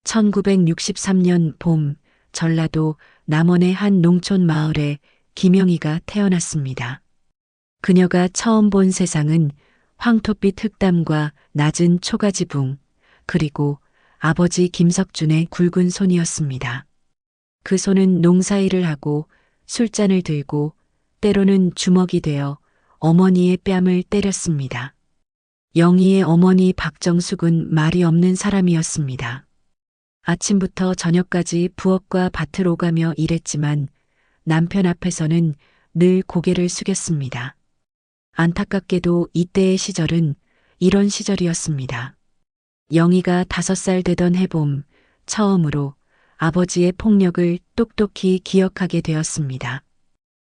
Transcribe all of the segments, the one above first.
1963년 봄, 전라도 남원의 한 농촌 마을에 김영희가 태어났습니다. 그녀가 처음 본 세상은 황토빛 흙담과 낮은 초가지붕, 그리고 아버지 김석준의 굵은 손이었습니다. 그 손은 농사일을 하고 술잔을 들고 때로는 주먹이 되어 어머니의 뺨을 때렸습니다. 영희의 어머니 박정숙은 말이 없는 사람이었습니다. 아침부터 저녁까지 부엌과 밭을 오가며 일했지만 남편 앞에서는 늘 고개를 숙였습니다. 안타깝게도 이때의 시절은 이런 시절이었습니다. 영희가 5살 되던 해봄, 처음으로 아버지의 폭력을 똑똑히 기억하게 되었습니다.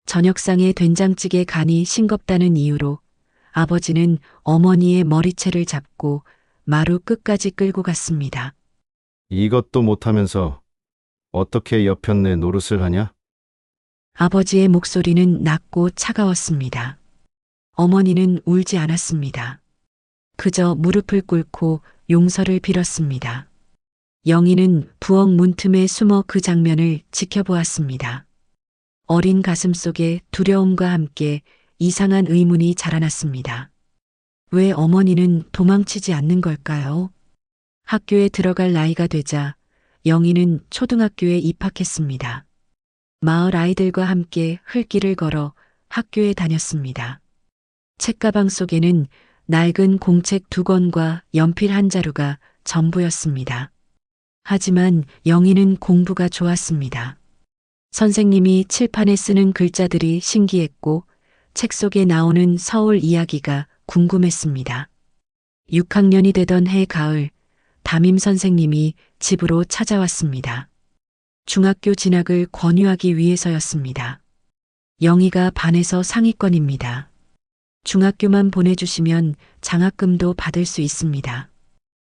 저녁상에 된장찌개 간이 싱겁다는 이유로 아버지는 어머니의 머리채를 잡고 마루 끝까지 끌고 갔습니다. 이것도 못하면서 어떻게 여편네 노릇을 하냐? 아버지의 목소리는 낮고 차가웠습니다. 어머니는 울지 않았습니다. 그저 무릎을 꿇고 용서를 빌었습니다. 영희는 부엌 문틈에 숨어 그 장면을 지켜보았습니다. 어린 가슴 속에 두려움과 함께 이상한 의문이 자라났습니다. 왜 어머니는 도망치지 않는 걸까요? 학교에 들어갈 나이가 되자 영희는 초등학교에 입학했습니다. 마을 아이들과 함께 흘길을 걸어 학교에 다녔습니다. 책가방 속에는 낡은 공책 2권과 연필 1자루가 전부였습니다. 하지만 영희는 공부가 좋았습니다. 선생님이 칠판에 쓰는 글자들이 신기했고 책 속에 나오는 서울 이야기가 궁금했습니다. 6학년이 되던 해 가을, 담임 선생님이 집으로 찾아왔습니다. 중학교 진학을 권유하기 위해서였습니다. 영희가 반에서 상위권입니다. 중학교만 보내주시면 장학금도 받을 수 있습니다.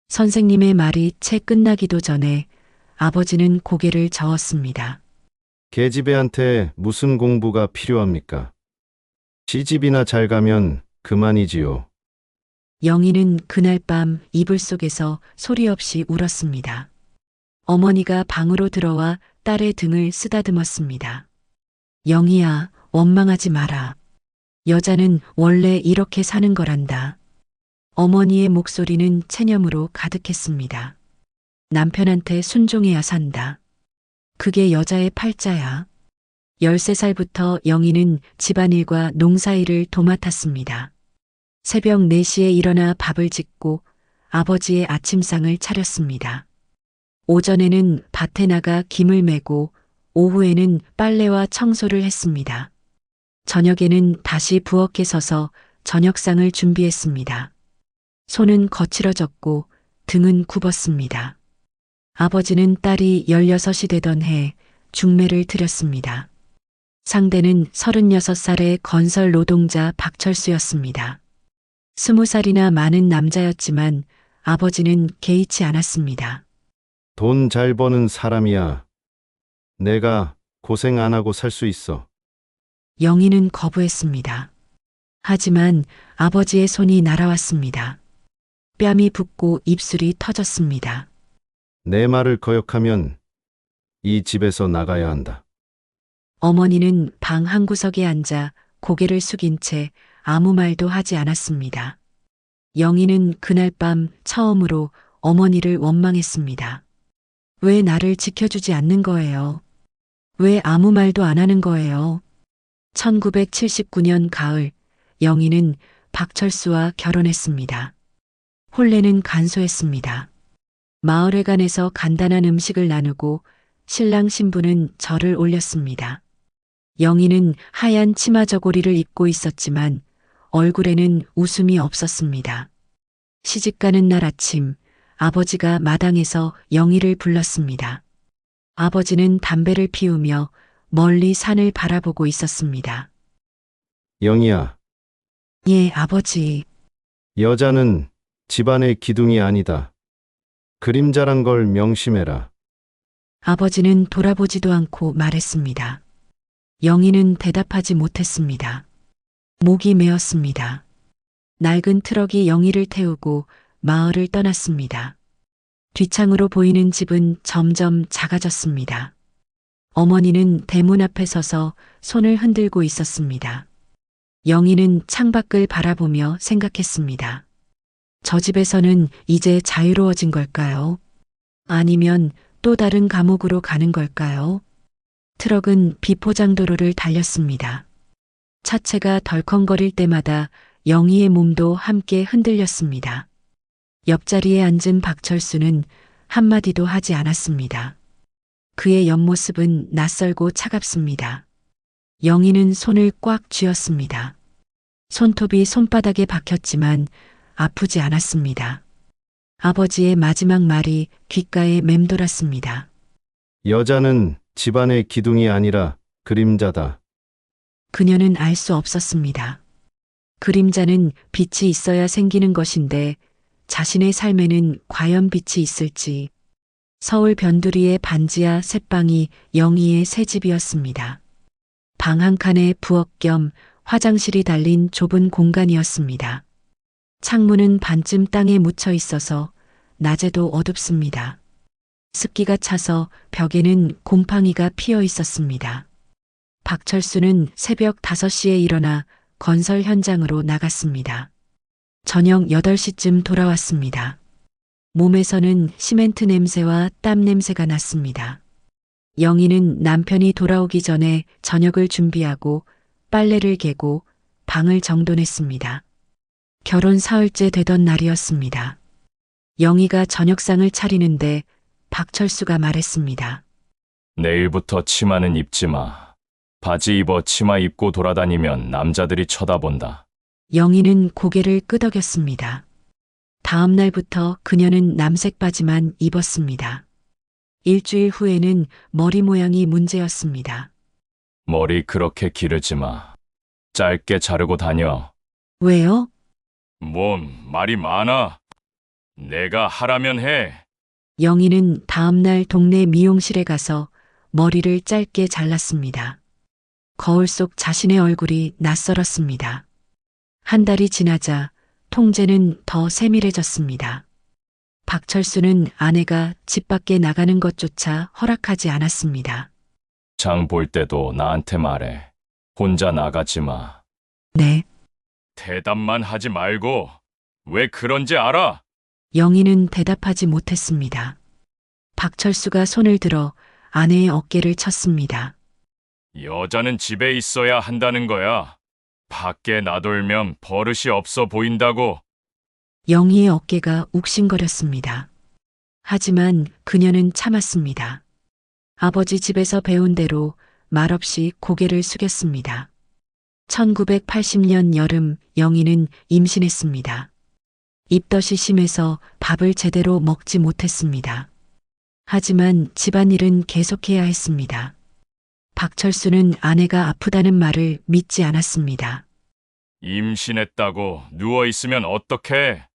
선생님의 말이 채 끝나기도 전에 아버지는 고개를 저었습니다. 계집애한테 무슨 공부가 필요합니까? 시집이나 잘 가면 그만이지요. 영희는 그날 밤 이불 속에서 소리 없이 울었습니다. 어머니가 방으로 들어와 딸의 등을 쓰다듬었습니다. 영희야, 원망하지 마라. 여자는 원래 이렇게 사는 거란다. 어머니의 목소리는 체념으로 가득했습니다. 남편한테 순종해야 산다. 그게 여자의 팔자야. 13살부터 영희는 집안일과 농사일을 도맡았습니다. 새벽 4시에 일어나 밥을 짓고 아버지의 아침상을 차렸습니다. 오전에는 밭에 나가 김을 메고 오후에는 빨래와 청소를 했습니다. 저녁에는 다시 부엌에 서서 저녁상을 준비했습니다. 손은 거칠어졌고 등은 굽었습니다. 아버지는 딸이 16이 되던 해 중매를 드렸습니다. 상대는 36살의 건설 노동자 박철수였습니다. 20살이나 많은 남자였지만 아버지는 개의치 않았습니다. 돈 잘 버는 사람이야. 내가 고생 안 하고 살 수 있어. 영희는 거부했습니다. 하지만 아버지의 손이 날아왔습니다. 뺨이 붓고 입술이 터졌습니다. 내 말을 거역하면 이 집에서 나가야 한다. 어머니는 방 한구석에 앉아 고개를 숙인 채 아무 말도 하지 않았습니다. 영희는 그날 밤 처음으로 어머니를 원망했습니다. 왜 나를 지켜주지 않는 거예요? 왜 아무 말도 안 하는 거예요? 1979년 가을, 영희는 박철수와 결혼했습니다. 혼례는 간소했습니다. 마을회관에서 간단한 음식을 나누고 신랑 신부는 절을 올렸습니다. 영희는 하얀 치마 저고리를 입고 있었지만 얼굴에는 웃음이 없었습니다. 시집가는 날 아침, 아버지가 마당에서 영희를 불렀습니다. 아버지는 담배를 피우며 멀리 산을 바라보고 있었습니다. 영희야, 예, 아버지. 여자는 집안의 기둥이 아니다. 그림자란 걸 명심해라. 아버지는 돌아보지도 않고 말했습니다. 영희는 대답하지 못했습니다. 목이 메었습니다. 낡은 트럭이 영희를 태우고 마을을 떠났습니다. 뒷창으로 보이는 집은 점점 작아졌습니다. 어머니는 대문 앞에 서서 손을 흔들고 있었습니다. 영희는 창밖을 바라보며 생각했습니다. 저 집에서는 이제 자유로워진 걸까요? 아니면 또 다른 감옥으로 가는 걸까요? 트럭은 비포장도로를 달렸습니다. 차체가 덜컹거릴 때마다 영희의 몸도 함께 흔들렸습니다. 옆자리에 앉은 박철수는 한마디도 하지 않았습니다. 그의 옆모습은 낯설고 차갑습니다. 영희는 손을 꽉 쥐었습니다. 손톱이 손바닥에 박혔지만 아프지 않았습니다. 아버지의 마지막 말이 귓가에 맴돌았습니다. 여자는 집안의 기둥이 아니라 그림자다. 그녀는 알 수 없었습니다. 그림자는 빛이 있어야 생기는 것인데 자신의 삶에는 과연 빛이 있을지. 서울 변두리의 반지하 새방이 영희의 새 집이었습니다. 방 한 칸에 부엌 겸 화장실이 달린 좁은 공간이었습니다. 창문은 반쯤 땅에 묻혀 있어서 낮에도 어둡습니다. 습기가 차서 벽에는 곰팡이가 피어 있었습니다. 박철수는 새벽 5시에 일어나 건설 현장으로 나갔습니다. 저녁 8시쯤 돌아왔습니다. 몸에서는 시멘트 냄새와 땀 냄새가 났습니다. 영희는 남편이 돌아오기 전에 저녁을 준비하고 빨래를 개고 방을 정돈했습니다. 결혼 사흘째 되던 날이었습니다. 영희가 저녁상을 차리는데 박철수가 말했습니다. 내일부터 치마는 입지 마. 바지 입어 치마 입고 돌아다니면 남자들이 쳐다본다. 영희는 고개를 끄덕였습니다. 다음 날부터 그녀는 남색 바지만 입었습니다. 일주일 후에는 머리 모양이 문제였습니다. 머리 그렇게 기르지 마. 짧게 자르고 다녀. 왜요? 뭔 말이 많아. 내가 하라면 해. 영희는 다음 날 동네 미용실에 가서 머리를 짧게 잘랐습니다. 거울 속 자신의 얼굴이 낯설었습니다. 한 달이 지나자 통제는 더 세밀해졌습니다. 박철수는 아내가 집 밖에 나가는 것조차 허락하지 않았습니다. 장 볼 때도 나한테 말해. 혼자 나가지 마. 네. 대답만 하지 말고 왜 그런지 알아? 영희는 대답하지 못했습니다. 박철수가 손을 들어 아내의 어깨를 쳤습니다. 여자는 집에 있어야 한다는 거야. 밖에 나돌면 버릇이 없어 보인다고. 영희의 어깨가 욱신거렸습니다. 하지만 그녀는 참았습니다. 아버지 집에서 배운 대로 말없이 고개를 숙였습니다. 1980년 여름 영희는 임신했습니다. 입덧이 심해서 밥을 제대로 먹지 못했습니다. 하지만 집안일은 계속해야 했습니다. 박철수는 아내가 아프다는 말을 믿지 않았습니다. 임신했다고 누워있으면 어떡해?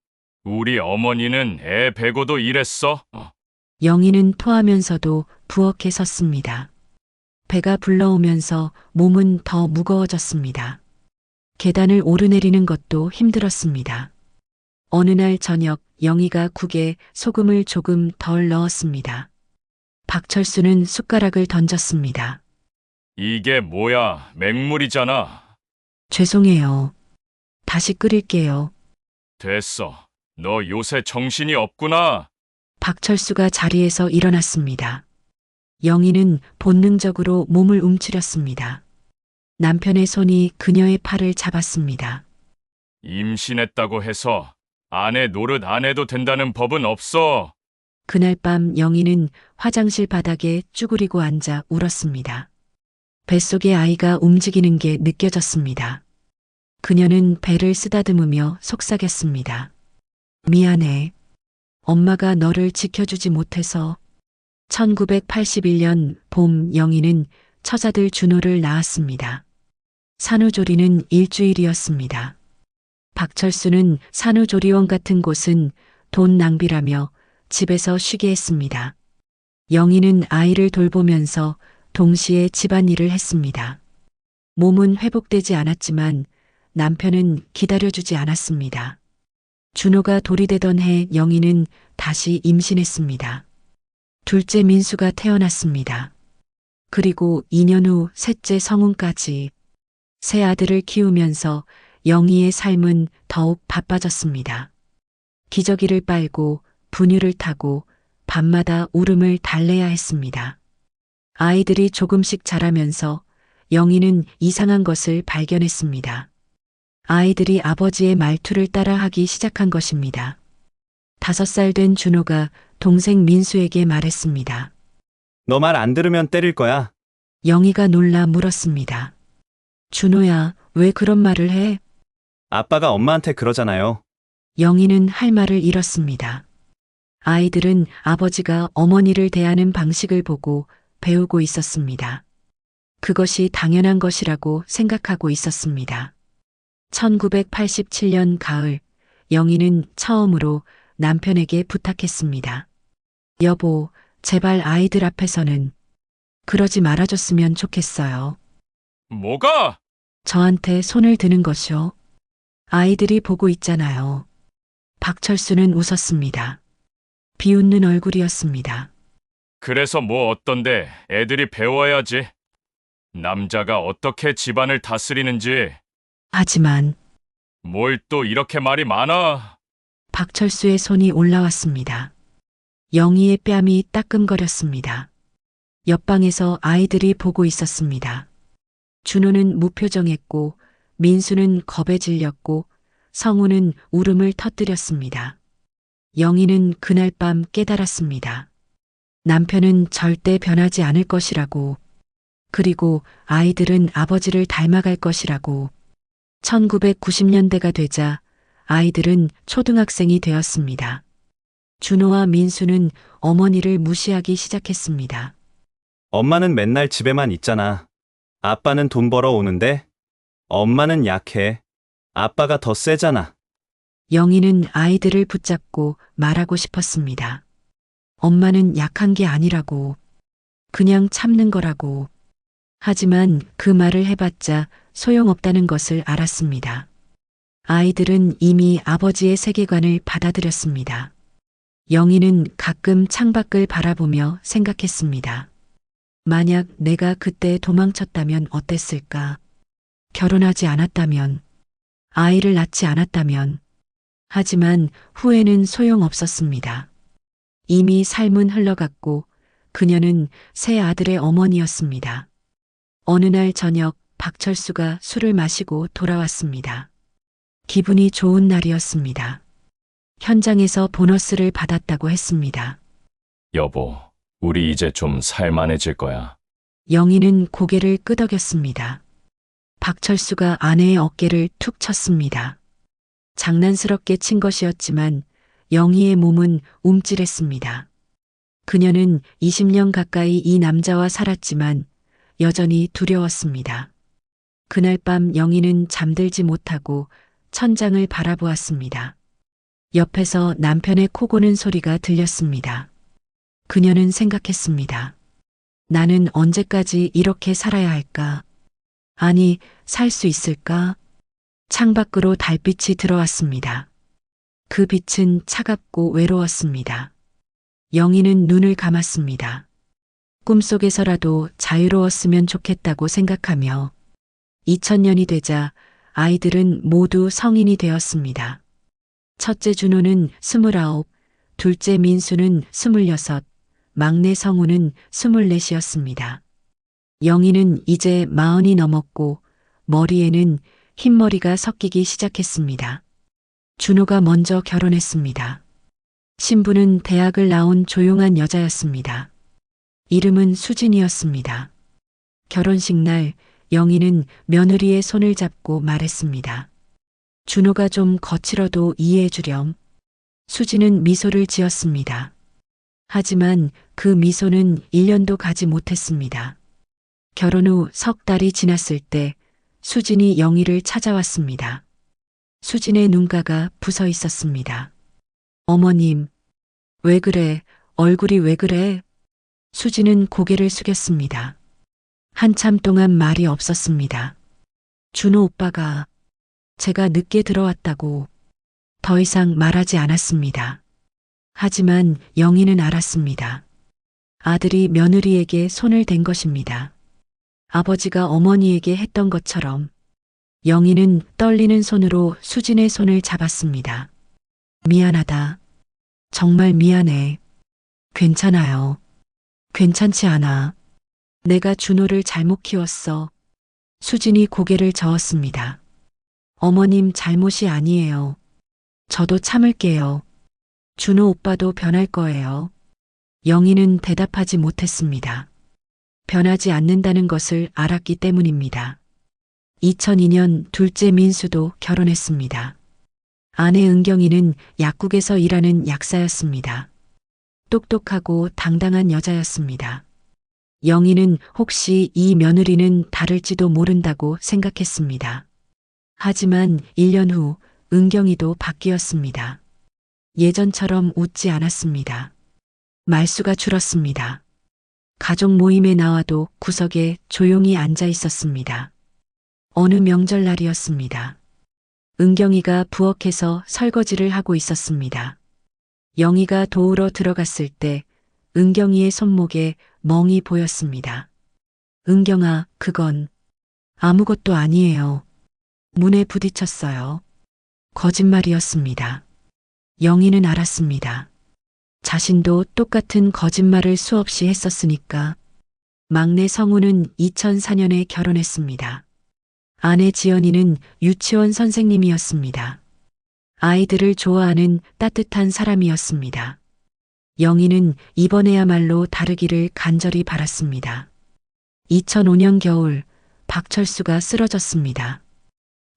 우리 어머니는 애 베고도 일했어? 영희는 토하면서도 부엌에 섰습니다. 배가 불러오면서 몸은 더 무거워졌습니다. 계단을 오르내리는 것도 힘들었습니다. 어느 날 저녁 영희가 국에 소금을 조금 덜 넣었습니다. 박철수는 숟가락을 던졌습니다. 이게 뭐야? 맹물이잖아. 죄송해요. 다시 끓일게요. 됐어. 너 요새 정신이 없구나. 박철수가 자리에서 일어났습니다. 영희는 본능적으로 몸을 움츠렸습니다. 남편의 손이 그녀의 팔을 잡았습니다. 임신했다고 해서 아내 노릇 안 해도 된다는 법은 없어. 그날 밤 영희는 화장실 바닥에 쭈그리고 앉아 울었습니다. 뱃속의 아이가 움직이는 게 느껴졌습니다. 그녀는 배를 쓰다듬으며 속삭였습니다. 미안해. 엄마가 너를 지켜주지 못해서. 1981년 봄 영희는 처자들 준호를 낳았습니다. 산후조리는 일주일이었습니다. 박철수는 산후조리원 같은 곳은 돈 낭비라며 집에서 쉬게 했습니다. 영희는 아이를 돌보면서 동시에 집안일을 했습니다. 몸은 회복되지 않았지만 남편은 기다려주지 않았습니다. 준호가 돌이 되던 해 영희는 다시 임신했습니다. 둘째 민수가 태어났습니다. 그리고 2년 후 셋째 성훈까지 세 아들을 키우면서 영희의 삶은 더욱 바빠졌습니다. 기저귀를 빨고 분유를 타고 밤마다 울음을 달래야 했습니다. 아이들이 조금씩 자라면서 영희는 이상한 것을 발견했습니다. 아이들이 아버지의 말투를 따라하기 시작한 것입니다. 5살 된 준호가 동생 민수에게 말했습니다. 너 말 안 들으면 때릴 거야. 영희가 놀라 물었습니다. 준호야, 왜 그런 말을 해? 아빠가 엄마한테 그러잖아요. 영희는 할 말을 잃었습니다. 아이들은 아버지가 어머니를 대하는 방식을 보고 배우고 있었습니다. 그것이 당연한 것이라고 생각하고 있었습니다. 1987년 가을, 영희는 처음으로 남편에게 부탁했습니다. 여보, 제발 아이들 앞에서는 그러지 말아줬으면 좋겠어요. 뭐가? 저한테 손을 드는 것이요. 아이들이 보고 있잖아요. 박철수는 웃었습니다. 비웃는 얼굴이었습니다. 그래서 뭐 어떤데 애들이 배워야지. 남자가 어떻게 집안을 다스리는지. 하지만 뭘 또 이렇게 말이 많아. 박철수의 손이 올라왔습니다. 영희의 뺨이 따끔거렸습니다. 옆방에서 아이들이 보고 있었습니다. 준호는 무표정했고 민수는 겁에 질렸고 성우는 울음을 터뜨렸습니다. 영희는 그날 밤 깨달았습니다. 남편은 절대 변하지 않을 것이라고, 그리고 아이들은 아버지를 닮아갈 것이라고. 1990년대가 되자 아이들은 초등학생이 되었습니다. 준호와 민수는 어머니를 무시하기 시작했습니다. 엄마는 맨날 집에만 있잖아. 아빠는 돈 벌어 오는데 엄마는 약해. 아빠가 더 세잖아. 영희는 아이들을 붙잡고 말하고 싶었습니다. 엄마는 약한 게 아니라고. 그냥 참는 거라고. 하지만 그 말을 해봤자 소용없다는 것을 알았습니다. 아이들은 이미 아버지의 세계관을 받아들였습니다. 영희는 가끔 창밖을 바라보며 생각했습니다. 만약 내가 그때 도망쳤다면 어땠을까? 결혼하지 않았다면, 아이를 낳지 않았다면. 하지만 후회는 소용없었습니다. 이미 삶은 흘러갔고 그녀는 세 아들의 어머니였습니다. 어느 날 저녁 박철수가 술을 마시고 돌아왔습니다. 기분이 좋은 날이었습니다. 현장에서 보너스를 받았다고 했습니다. 여보, 우리 이제 좀 살만해질 거야. 영희는 고개를 끄덕였습니다. 박철수가 아내의 어깨를 툭 쳤습니다. 장난스럽게 친 것이었지만 영희의 몸은 움찔했습니다. 그녀는 20년 가까이 이 남자와 살았지만 여전히 두려웠습니다. 그날 밤 영희는 잠들지 못하고 천장을 바라보았습니다. 옆에서 남편의 코 고는 소리가 들렸습니다. 그녀는 생각했습니다. 나는 언제까지 이렇게 살아야 할까? 아니, 살 수 있을까? 창밖으로 달빛이 들어왔습니다. 그 빛은 차갑고 외로웠습니다. 영희는 눈을 감았습니다. 꿈속에서라도 자유로웠으면 좋겠다고 생각하며 2000년이 되자 아이들은 모두 성인이 되었습니다. 첫째 준호는 29, 둘째 민수는 26, 막내 성우는 24이었습니다. 영희는 이제 40이 넘었고 머리에는 흰머리가 섞이기 시작했습니다. 준호가 먼저 결혼했습니다. 신부는 대학을 나온 조용한 여자였습니다. 이름은 수진이었습니다. 결혼식 날 영희는 며느리의 손을 잡고 말했습니다. 준호가 좀 거칠어도 이해해 주렴. 수진은 미소를 지었습니다. 하지만 그 미소는 1년도 가지 못했습니다. 결혼 후 석 달이 지났을 때 수진이 영희를 찾아왔습니다. 수진의 눈가가 부서 있었습니다. 어머님, 왜 그래? 얼굴이 왜 그래? 수진은 고개를 숙였습니다. 한참 동안 말이 없었습니다. 준호 오빠가 제가 늦게 들어왔다고. 더 이상 말하지 않았습니다. 하지만 영희는 알았습니다. 아들이 며느리에게 손을 댄 것입니다. 아버지가 어머니에게 했던 것처럼 영희는 떨리는 손으로 수진의 손을 잡았습니다. 미안하다. 정말 미안해. 괜찮아요. 괜찮지 않아. 내가 준호를 잘못 키웠어. 수진이 고개를 저었습니다. 어머님 잘못이 아니에요. 저도 참을게요. 준호 오빠도 변할 거예요. 영희는 대답하지 못했습니다. 변하지 않는다는 것을 알았기 때문입니다. 2002년 둘째 민수도 결혼했습니다. 아내 은경이는 약국에서 일하는 약사였습니다. 똑똑하고 당당한 여자였습니다. 영희는 혹시 이 며느리는 다를지도 모른다고 생각했습니다. 하지만 1년 후 은경이도 바뀌었습니다. 예전처럼 웃지 않았습니다. 말수가 줄었습니다. 가족 모임에 나와도 구석에 조용히 앉아 있었습니다. 어느 명절날이었습니다. 은경이가 부엌에서 설거지를 하고 있었습니다. 영희가 도우러 들어갔을 때 은경이의 손목에 멍이 보였습니다. 은경아, 그건 아무것도 아니에요. 문에 부딪혔어요. 거짓말이었습니다. 영희는 알았습니다. 자신도 똑같은 거짓말을 수없이 했었으니까. 막내 성우는 2004년에 결혼했습니다. 아내 지연이는 유치원 선생님이었습니다. 아이들을 좋아하는 따뜻한 사람이었습니다. 영희는 이번에야말로 다르기를 간절히 바랐습니다. 2005년 겨울 박철수가 쓰러졌습니다.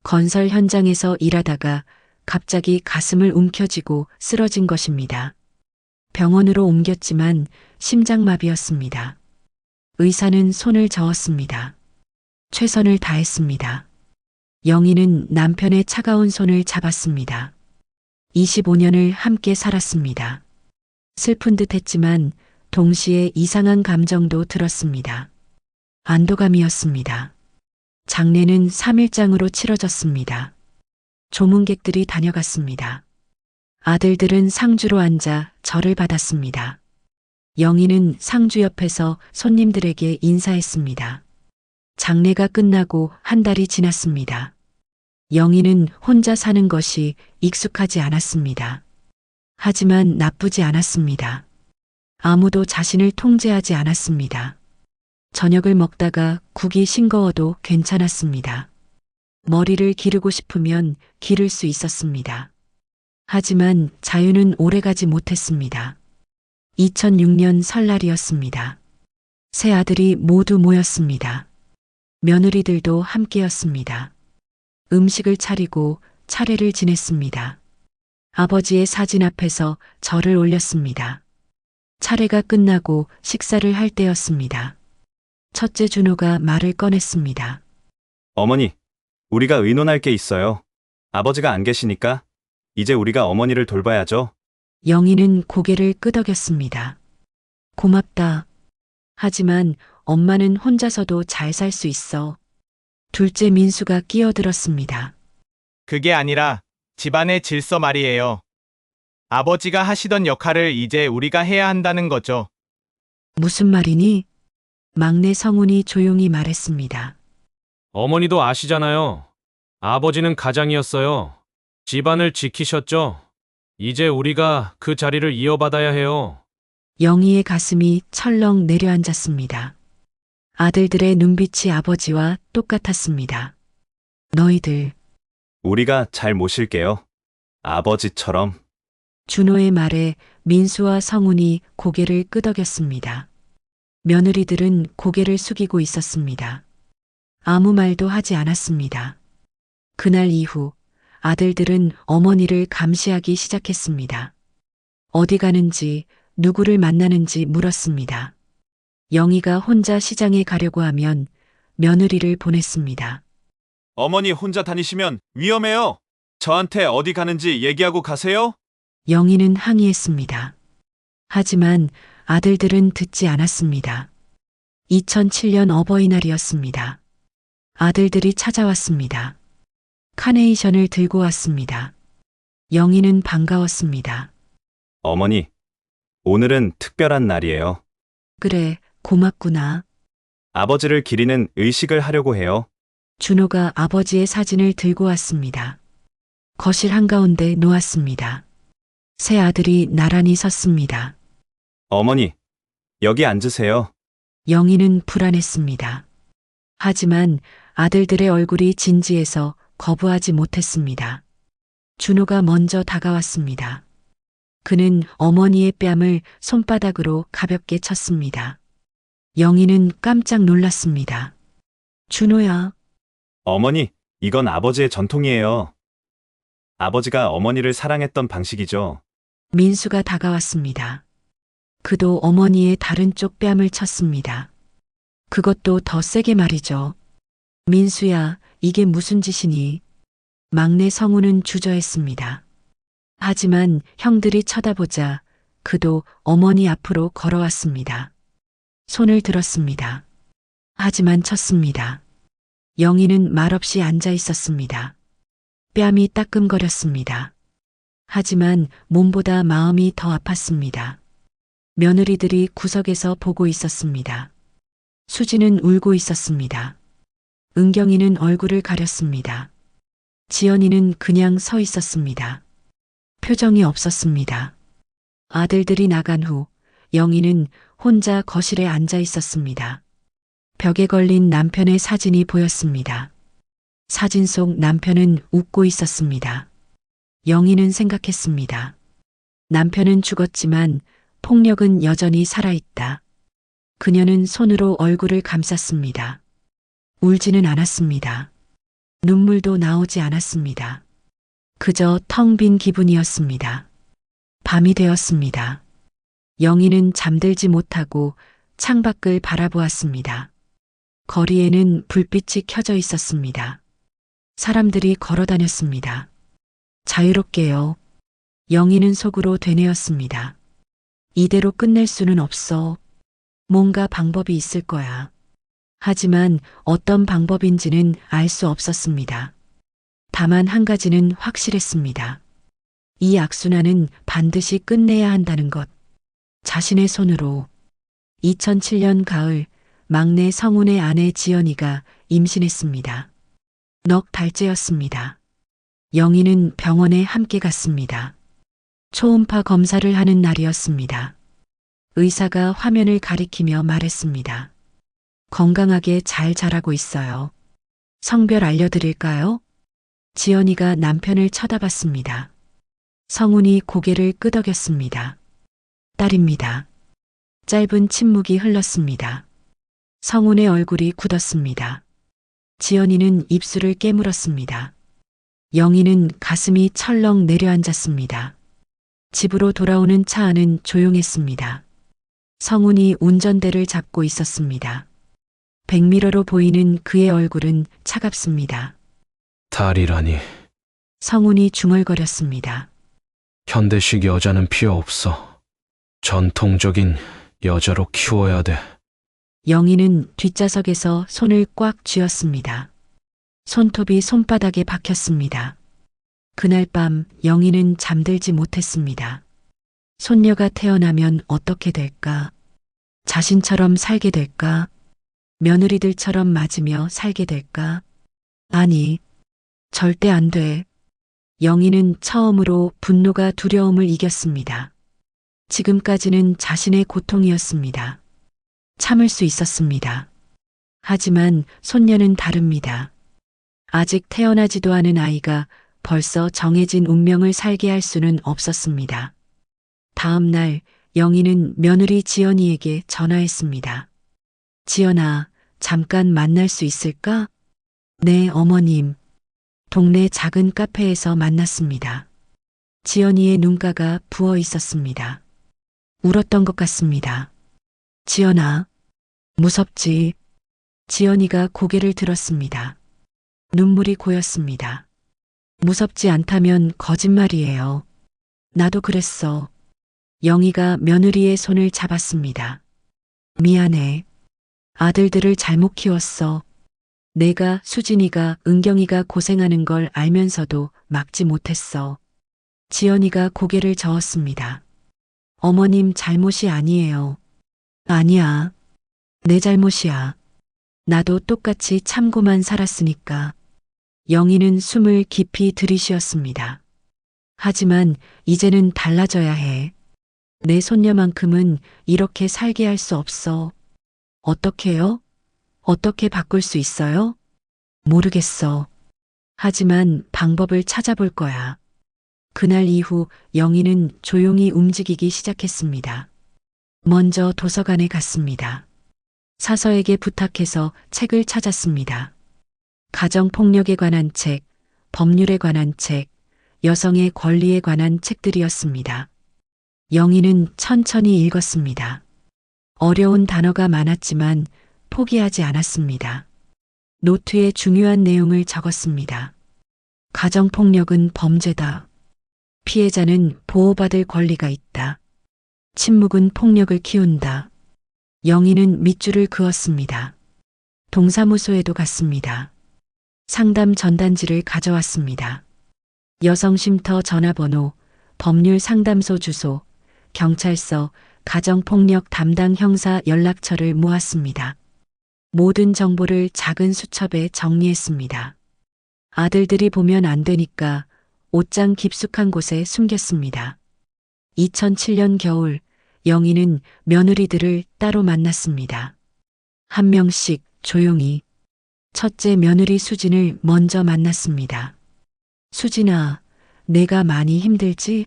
건설 현장에서 일하다가 갑자기 가슴을 움켜쥐고 쓰러진 것입니다. 병원으로 옮겼지만 심장마비였습니다. 의사는 손을 저었습니다. 최선을 다했습니다. 영희는 남편의 차가운 손을 잡았습니다. 25년을 함께 살았습니다. 슬픈 듯 했지만 동시에 이상한 감정도 들었습니다. 안도감이었습니다. 장례는 3일장으로 치러졌습니다. 조문객들이 다녀갔습니다. 아들들은 상주로 앉아 절을 받았습니다. 영희는 상주 옆에서 손님들에게 인사했습니다. 장례가 끝나고 한 달이 지났습니다. 영희는 혼자 사는 것이 익숙하지 않았습니다. 하지만 나쁘지 않았습니다. 아무도 자신을 통제하지 않았습니다. 저녁을 먹다가 국이 싱거워도 괜찮았습니다. 머리를 기르고 싶으면 기를 수 있었습니다. 하지만 자유는 오래가지 못했습니다. 2006년 설날이었습니다. 세 아들이 모두 모였습니다. 며느리들도 함께였습니다. 음식을 차리고 차례를 지냈습니다. 아버지의 사진 앞에서 절을 올렸습니다. 차례가 끝나고 식사를 할 때였습니다. 첫째 준호가 말을 꺼냈습니다. 어머니, 우리가 의논할 게 있어요. 아버지가 안 계시니까 이제 우리가 어머니를 돌봐야죠. 영희는 고개를 끄덕였습니다. 고맙다. 하지만 엄마는 혼자서도 잘 살 수 있어. 둘째 민수가 끼어들었습니다. 그게 아니라 집안의 질서 말이에요. 아버지가 하시던 역할을 이제 우리가 해야 한다는 거죠. 무슨 말이니? 막내 성훈이 조용히 말했습니다. 어머니도 아시잖아요. 아버지는 가장이었어요. 집안을 지키셨죠? 이제 우리가 그 자리를 이어받아야 해요. 영희의 가슴이 철렁 내려앉았습니다. 아들들의 눈빛이 아버지와 똑같았습니다. 너희들. 우리가 잘 모실게요. 아버지처럼. 준호의 말에 민수와 성훈이 고개를 끄덕였습니다. 며느리들은 고개를 숙이고 있었습니다. 아무 말도 하지 않았습니다. 그날 이후 아들들은 어머니를 감시하기 시작했습니다. 어디 가는지, 누구를 만나는지 물었습니다. 영희가 혼자 시장에 가려고 하면 며느리를 보냈습니다. 어머니 혼자 다니시면 위험해요. 저한테 어디 가는지 얘기하고 가세요. 영희는 항의했습니다. 하지만 아들들은 듣지 않았습니다. 2007년 어버이날이었습니다. 아들들이 찾아왔습니다. 카네이션을 들고 왔습니다. 영희는 반가웠습니다. 어머니, 오늘은 특별한 날이에요. 그래, 고맙구나. 아버지를 기리는 의식을 하려고 해요. 준호가 아버지의 사진을 들고 왔습니다. 거실 한가운데 놓았습니다. 새 아들이 나란히 섰습니다. 어머니, 여기 앉으세요. 영희는 불안했습니다. 하지만 아들들의 얼굴이 진지해서 거부하지 못했습니다. 준호가 먼저 다가왔습니다. 그는 어머니의 뺨을 손바닥으로 가볍게 쳤습니다. 영희는 깜짝 놀랐습니다. 준호야, 어머니, 이건 아버지의 전통이에요. 아버지가 어머니를 사랑했던 방식이죠. 민수가 다가왔습니다. 그도 어머니의 다른 쪽 뺨을 쳤습니다. 그것도 더 세게 말이죠. 민수야, 이게 무슨 짓이니? 막내 성우는 주저했습니다. 하지만 형들이 쳐다보자 그도 어머니 앞으로 걸어왔습니다. 손을 들었습니다. 하지만 쳤습니다. 영희는 말없이 앉아 있었습니다. 뺨이 따끔거렸습니다. 하지만 몸보다 마음이 더 아팠습니다. 며느리들이 구석에서 보고 있었습니다. 수지는 울고 있었습니다. 은경이는 얼굴을 가렸습니다. 지연이는 그냥 서 있었습니다. 표정이 없었습니다. 아들들이 나간 후 영희는 혼자 거실에 앉아 있었습니다. 벽에 걸린 남편의 사진이 보였습니다. 사진 속 남편은 웃고 있었습니다. 영희는 생각했습니다. 남편은 죽었지만 폭력은 여전히 살아있다. 그녀는 손으로 얼굴을 감쌌습니다. 울지는 않았습니다. 눈물도 나오지 않았습니다. 그저 텅 빈 기분이었습니다. 밤이 되었습니다. 영희는 잠들지 못하고 창밖을 바라보았습니다. 거리에는 불빛이 켜져 있었습니다. 사람들이 걸어 다녔습니다. 자유롭게요. 영희는 속으로 되뇌었습니다. 이대로 끝낼 수는 없어. 뭔가 방법이 있을 거야. 하지만 어떤 방법인지는 알 수 없었습니다. 다만 한 가지는 확실했습니다. 이 악순환은 반드시 끝내야 한다는 것. 자신의 손으로 2007년 가을 막내 성훈의 아내 지연이가 임신했습니다. 넉 달째였습니다. 영희는 병원에 함께 갔습니다. 초음파 검사를 하는 날이었습니다. 의사가 화면을 가리키며 말했습니다. 건강하게 잘 자라고 있어요. 성별 알려드릴까요? 지연이가 남편을 쳐다봤습니다. 성훈이 고개를 끄덕였습니다. 딸입니다. 짧은 침묵이 흘렀습니다. 성훈의 얼굴이 굳었습니다. 지연이는 입술을 깨물었습니다. 영희는 가슴이 철렁 내려앉았습니다. 집으로 돌아오는 차 안은 조용했습니다. 성훈이 운전대를 잡고 있었습니다. 백미러로 보이는 그의 얼굴은 차갑습니다. 딸이라니. 성훈이 중얼거렸습니다. 현대식 여자는 필요 없어. 전통적인 여자로 키워야 돼. 영희는 뒷좌석에서 손을 꽉 쥐었습니다. 손톱이 손바닥에 박혔습니다. 그날 밤 영희는 잠들지 못했습니다. 손녀가 태어나면 어떻게 될까? 자신처럼 살게 될까? 며느리들처럼 맞으며 살게 될까? 아니, 절대 안 돼. 영희는 처음으로 분노가 두려움을 이겼습니다. 지금까지는 자신의 고통이었습니다. 참을 수 있었습니다. 하지만 손녀는 다릅니다. 아직 태어나지도 않은 아이가 벌써 정해진 운명을 살게 할 수는 없었습니다. 다음 날 영희는 며느리 지연이에게 전화했습니다. 지연아, 잠깐 만날 수 있을까? 네, 어머님. 동네 작은 카페에서 만났습니다. 지연이의 눈가가 부어 있었습니다. 울었던 것 같습니다. 지연아, 무섭지? 지연이가 고개를 들었습니다. 눈물이 고였습니다. 무섭지 않다면 거짓말이에요. 나도 그랬어. 영희가 며느리의 손을 잡았습니다. 미안해. 아들들을 잘못 키웠어. 내가 수진이가 은경이가 고생하는 걸 알면서도 막지 못했어. 지연이가 고개를 저었습니다. 어머님 잘못이 아니에요. 아니야. 내 잘못이야. 나도 똑같이 참고만 살았으니까. 영희는 숨을 깊이 들이쉬었습니다. 하지만 이제는 달라져야 해. 내 손녀만큼은 이렇게 살게 할 수 없어. 어떻게요? 어떻게 바꿀 수 있어요? 모르겠어. 하지만 방법을 찾아볼 거야. 그날 이후 영희는 조용히 움직이기 시작했습니다. 먼저 도서관에 갔습니다. 사서에게 부탁해서 책을 찾았습니다. 가정폭력에 관한 책, 법률에 관한 책, 여성의 권리에 관한 책들이었습니다. 영희는 천천히 읽었습니다. 어려운 단어가 많았지만 포기하지 않았습니다. 노트에 중요한 내용을 적었습니다. 가정폭력은 범죄다. 피해자는 보호받을 권리가 있다. 침묵은 폭력을 키운다. 영희는 밑줄을 그었습니다. 동사무소에도 갔습니다. 상담 전단지를 가져왔습니다. 여성쉼터 전화번호, 법률 상담소 주소, 경찰서, 가정폭력 담당 형사 연락처를 모았습니다. 모든 정보를 작은 수첩에 정리했습니다. 아들들이 보면 안 되니까 옷장 깊숙한 곳에 숨겼습니다. 2007년 겨울, 영희는 며느리들을 따로 만났습니다. 한 명씩 조용히. 첫째 며느리 수진을 먼저 만났습니다. 수진아, 내가 많이 힘들지?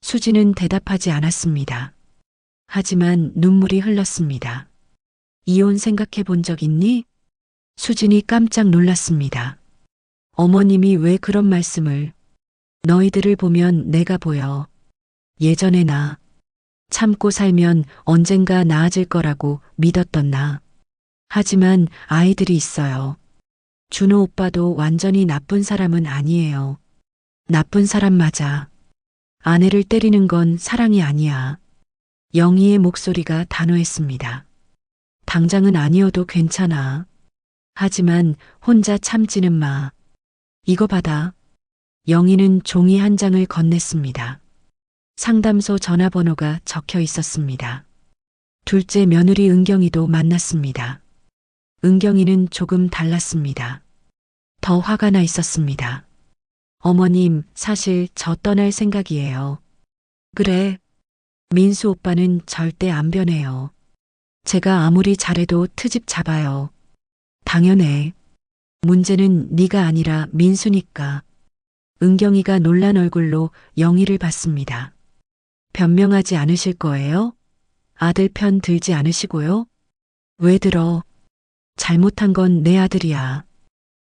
수진은 대답하지 않았습니다. 하지만 눈물이 흘렀습니다. 이혼 생각해 본 적 있니? 수진이 깜짝 놀랐습니다. 어머님이 왜 그런 말씀을? 너희들을 보면 내가 보여. 예전에 나. 참고 살면 언젠가 나아질 거라고 믿었던 나. 하지만 아이들이 있어요. 준호 오빠도 완전히 나쁜 사람은 아니에요. 나쁜 사람 맞아. 아내를 때리는 건 사랑이 아니야. 영희의 목소리가 단호했습니다. 당장은 아니어도 괜찮아. 하지만 혼자 참지는 마. 이거 받아. 영희는 종이 한 장을 건넸습니다. 상담소 전화번호가 적혀 있었습니다. 둘째 며느리 은경이도 만났습니다. 은경이는 조금 달랐습니다. 더 화가 나 있었습니다. 어머님, 사실 저 떠날 생각이에요. 그래. 민수 오빠는 절대 안 변해요. 제가 아무리 잘해도 트집 잡아요. 당연해. 문제는 네가 아니라 민수니까. 은경이가 놀란 얼굴로 영희를 봤습니다. 변명하지 않으실 거예요? 아들 편 들지 않으시고요? 왜 들어? 잘못한 건 내 아들이야.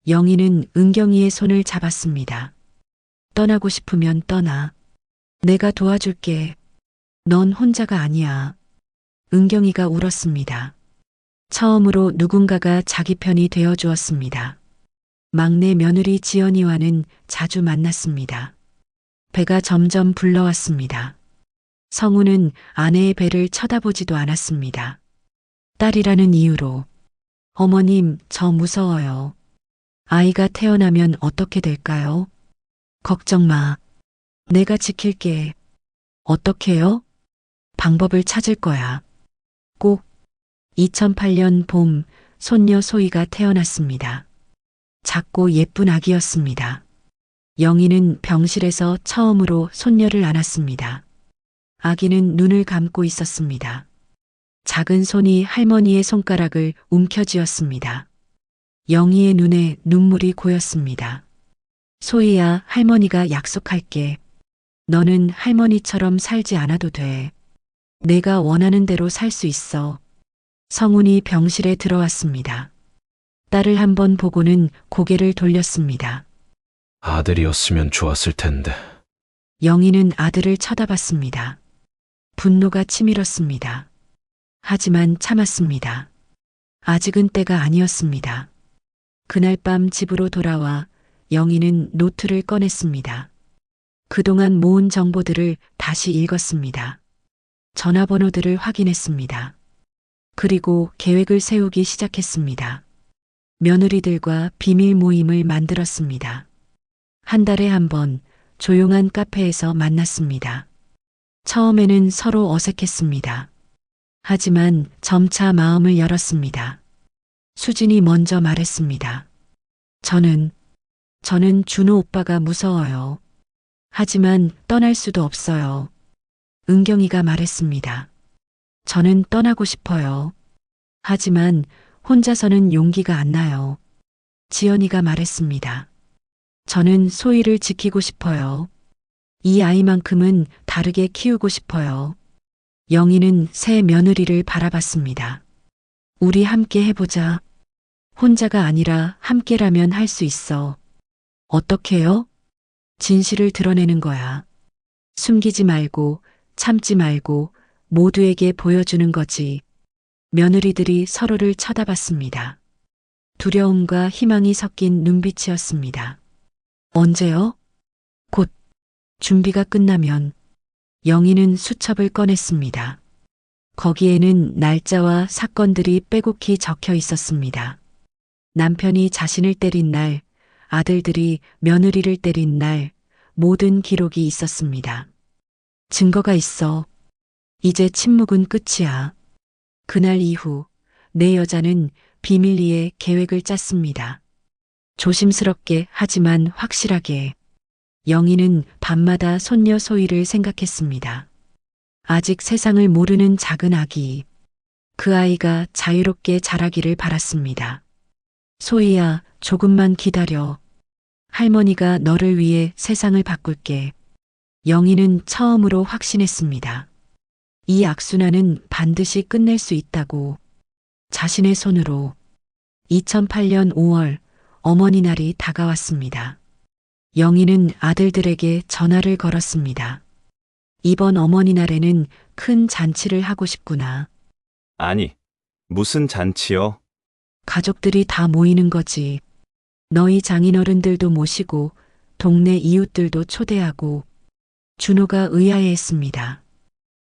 영희는 은경이의 손을 잡았습니다. 떠나고 싶으면 떠나. 내가 도와줄게. 넌 혼자가 아니야. 은경이가 울었습니다. 처음으로 누군가가 자기 편이 되어 주었습니다. 막내 며느리 지연이와는 자주 만났습니다. 배가 점점 불러왔습니다. 성우는 아내의 배를 쳐다보지도 않았습니다. 딸이라는 이유로. 어머님, 저 무서워요. 아이가 태어나면 어떻게 될까요? 걱정 마. 내가 지킬게. 어떻게요? 방법을 찾을 거야. 꼭. 2008년 봄, 손녀 소희가 태어났습니다. 작고 예쁜 아기였습니다. 영희는 병실에서 처음으로 손녀를 안았습니다. 아기는 눈을 감고 있었습니다. 작은 손이 할머니의 손가락을 움켜쥐었습니다. 영희의 눈에 눈물이 고였습니다. 소희야, 할머니가 약속할게. 너는 할머니처럼 살지 않아도 돼. 내가 원하는 대로 살 수 있어. 성훈이 병실에 들어왔습니다. 딸을 한번 보고는 고개를 돌렸습니다. 아들이었으면 좋았을 텐데. 영희는 아들을 쳐다봤습니다. 분노가 치밀었습니다. 하지만 참았습니다. 아직은 때가 아니었습니다. 그날 밤 집으로 돌아와 영희는 노트를 꺼냈습니다. 그동안 모은 정보들을 다시 읽었습니다. 전화번호들을 확인했습니다. 그리고 계획을 세우기 시작했습니다. 며느리들과 비밀 모임을 만들었습니다. 한 달에 한 번 조용한 카페에서 만났습니다. 처음에는 서로 어색했습니다. 하지만 점차 마음을 열었습니다. 수진이 먼저 말했습니다. 저는 준호 오빠가 무서워요. 하지만 떠날 수도 없어요. 은경이가 말했습니다. 저는 떠나고 싶어요. 하지만 혼자서는 용기가 안 나요. 지연이가 말했습니다. 저는 소희를 지키고 싶어요. 이 아이만큼은 다르게 키우고 싶어요. 영희는 새 며느리를 바라봤습니다. 우리 함께 해보자. 혼자가 아니라 함께라면 할 수 있어. 어떻게요? 진실을 드러내는 거야. 숨기지 말고, 참지 말고, 모두에게 보여주는 거지. 며느리들이 서로를 쳐다봤습니다. 두려움과 희망이 섞인 눈빛이었습니다. 언제요? 곧. 준비가 끝나면 영희는 수첩을 꺼냈습니다. 거기에는 날짜와 사건들이 빼곡히 적혀 있었습니다. 남편이 자신을 때린 날, 아들들이 며느리를 때린 날, 모든 기록이 있었습니다. 증거가 있어. 이제 침묵은 끝이야. 그날 이후 내 여자는 비밀리에 계획을 짰습니다. 조심스럽게 하지만 확실하게. 영희는 밤마다 손녀 소희를 생각했습니다. 아직 세상을 모르는 작은 아기. 그 아이가 자유롭게 자라기를 바랐습니다. 소희야, 조금만 기다려. 할머니가 너를 위해 세상을 바꿀게. 영희는 처음으로 확신했습니다. 이 악순환은 반드시 끝낼 수 있다고. 자신의 손으로. 2008년 5월 어머니 날이 다가왔습니다. 영희는 아들들에게 전화를 걸었습니다. 이번 어머니 날에는 큰 잔치를 하고 싶구나. 아니, 무슨 잔치요? 가족들이 다 모이는 거지. 너희 장인어른들도 모시고 동네 이웃들도 초대하고. 준호가 의아해했습니다.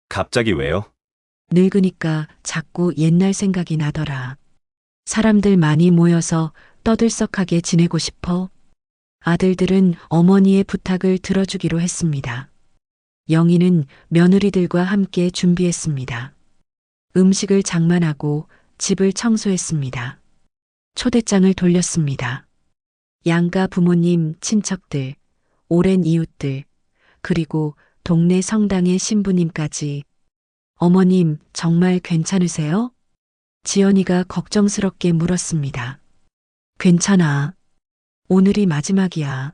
갑자기 왜요? 늙으니까 자꾸 옛날 생각이 나더라. 사람들 많이 모여서 떠들썩하게 지내고 싶어. 아들들은 어머니의 부탁을 들어주기로 했습니다. 영희는 며느리들과 함께 준비했습니다. 음식을 장만하고 집을 청소했습니다. 초대장을 돌렸습니다. 양가 부모님, 친척들, 오랜 이웃들, 그리고 동네 성당의 신부님까지. 어머님, 정말 괜찮으세요? 지연이가 걱정스럽게 물었습니다. 괜찮아. 오늘이 마지막이야.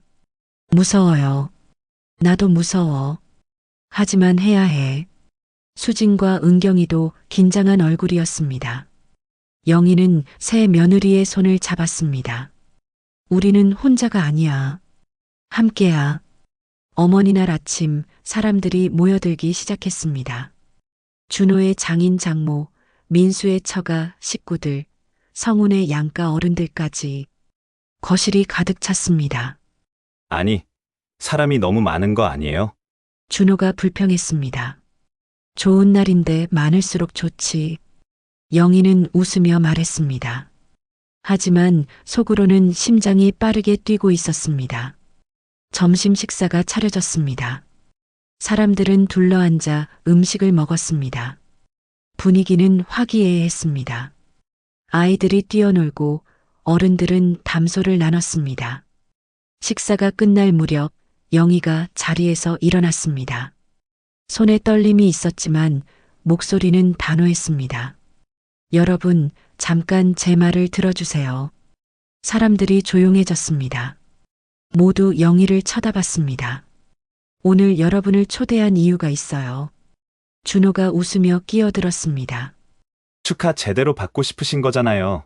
무서워요. 나도 무서워. 하지만 해야 해. 수진과 은경이도 긴장한 얼굴이었습니다. 영희는 새 며느리의 손을 잡았습니다. 우리는 혼자가 아니야. 함께야. 어머니 날 아침 사람들이 모여들기 시작했습니다. 준호의 장인 장모, 민수의 처가, 식구들, 성운의 양가 어른들까지. 거실이 가득 찼습니다. 아니, 사람이 너무 많은 거 아니에요? 준호가 불평했습니다. 좋은 날인데 많을수록 좋지. 영희는 웃으며 말했습니다. 하지만 속으로는 심장이 빠르게 뛰고 있었습니다. 점심 식사가 차려졌습니다. 사람들은 둘러앉아 음식을 먹었습니다. 분위기는 화기애애했습니다. 아이들이 뛰어놀고 어른들은 담소를 나눴습니다. 식사가 끝날 무렵 영희가 자리에서 일어났습니다. 손에 떨림이 있었지만 목소리는 단호했습니다. 여러분, 잠깐 제 말을 들어주세요. 사람들이 조용해졌습니다. 모두 영희를 쳐다봤습니다. 오늘 여러분을 초대한 이유가 있어요. 준호가 웃으며 끼어들었습니다. 축하 제대로 받고 싶으신 거잖아요.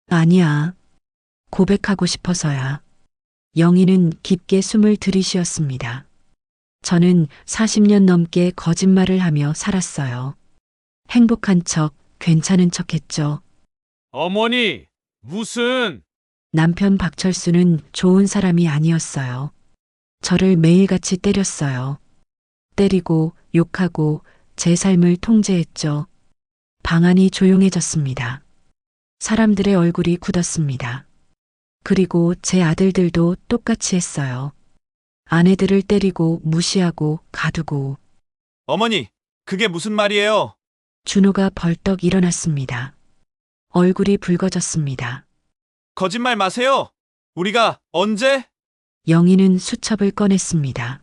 아니야. 고백하고 싶어서야. 영희는 깊게 숨을 들이쉬었습니다. 저는 40년 넘게 거짓말을 하며 살았어요. 행복한 척, 괜찮은 척 했죠. 어머니, 무슨... 남편 박철수는 좋은 사람이 아니었어요. 저를 매일같이 때렸어요. 때리고 욕하고 제 삶을 통제했죠. 방 안이 조용해졌습니다. 사람들의 얼굴이 굳었습니다. 그리고 제 아들들도 똑같이 했어요. 아내들을 때리고 무시하고 가두고 어머니, 그게 무슨 말이에요? 준호가 벌떡 일어났습니다. 얼굴이 붉어졌습니다. 거짓말 마세요. 우리가 언제? 영희는 수첩을 꺼냈습니다.